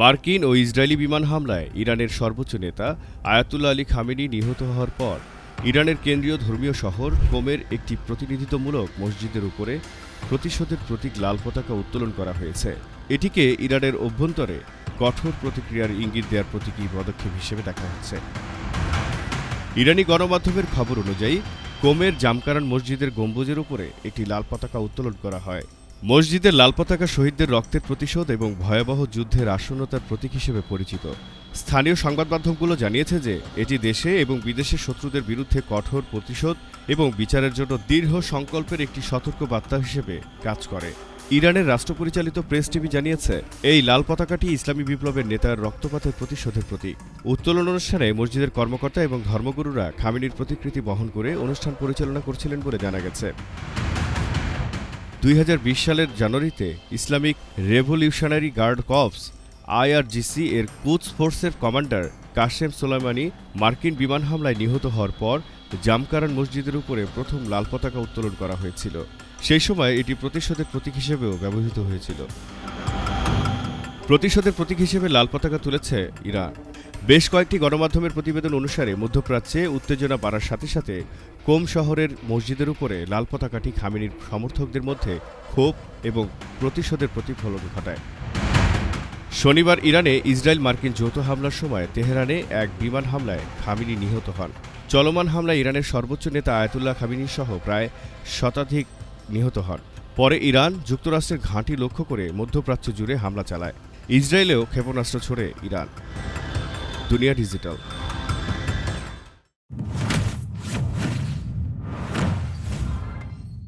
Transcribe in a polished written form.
মার্কিন ও ইসরায়েলি বিমান হামলায় ইরানের সর্বোচ্চ নেতা আয়াতুল্লাহ আলী খামেনি নিহত হওয়ার পর ইরানের কেন্দ্রীয় ধর্মীয় শহর কোমের একটি প্রতিনিধিত্বমূলক মসজিদের উপরে প্রতিশোধের প্রতীক লাল পতাকা উত্তোলন করা হয়েছে। এটিকে ইরানের অভ্যন্তরে কঠোর প্রতিক্রিয়ার ইঙ্গিত দেওয়ার প্রতীকী পদক্ষেপ হিসেবে দেখা হচ্ছে। ইরানি গণমাধ্যমের খবর অনুযায়ী কোমের জামকারান মসজিদের গম্বুজের উপরে একটি লাল পতাকা উত্তোলন করা হয়। মসজিদের লাল পতাকা শহীদদের রক্তের প্রতিশোধ এবং ভয়াবহ যুদ্ধের আসন্নতার প্রতীক হিসেবে পরিচিত। স্থানীয় সংবাদ মাধ্যমগুলো জানিয়েছে যে এটি দেশে এবং বিদেশের শত্রুদের বিরুদ্ধে কঠোর প্রতিশোধ এবং বিচারের জন্য দৃঢ় সংকল্পের একটি সতর্ক বার্তা হিসেবে কাজ করে। ইরানের রাষ্ট্রপরিচালিত প্রেস টিভি জানিয়েছে, এই লাল পতাকাটি ইসলামী বিপ্লবের নেতার রক্তপাতের প্রতিশোধের প্রতীক। উত্তোলন অনুষ্ঠানে মসজিদের কর্মকর্তা এবং ধর্মগুরুরা খামেনির প্রতিকৃতি বহন করে অনুষ্ঠান পরিচালনা করছিলেন বলে জানা গেছে। 2020 সালের জানুয়ারিতে Islamic Revolutionary Guard Corps IRGC এর কুদস ফোর্সের কমান্ডার কাশেম সোলাইমানি মার্কিন বিমান হামলায় নিহত হওয়ার পর জামকারান মসজিদের উপরে প্রথম লাল পতাকা উত্তোলন করা হয়েছিল। সেই সময় এটি প্রতিশোধের প্রতীক হিসেবেও ব্যবহৃত হয়েছিল। প্রতিশোধের প্রতীক হিসেবে লাল পতাকা তুলেছে ইরান। বেশ কয়েকটি গণমাধ্যমের প্রতিবেদন অনুসারে মধ্যপ্রাচ্যে উত্তেজনা বাড়ার সাথে সাথে কোম শহরের মসজিদের উপরে লাল পতাকাটি খামেনির সমর্থকদের মধ্যে ক্ষোভ এবং প্রতিশোধের প্রতিফলন ঘটায়। শনিবার ইরানে ইসরায়েল মার্কিন যৌথ হামলার সময় তেহরানে এক বিমান হামলায় খামেনি নিহত হন। চলমান হামলায় ইরানের সর্বোচ্চ নেতা আয়াতুল্লাহ খামেনি সহ প্রায় শতাধিক নিহত হন। পরে ইরান যুক্তরাষ্ট্রের ঘাঁটি লক্ষ্য করে মধ্যপ্রাচ্য জুড়ে হামলা চালায়। ইসরায়েলেও ক্ষেপণাস্ত্র ছোড়ে ইরান। দুনিয়া ডিজিটাল।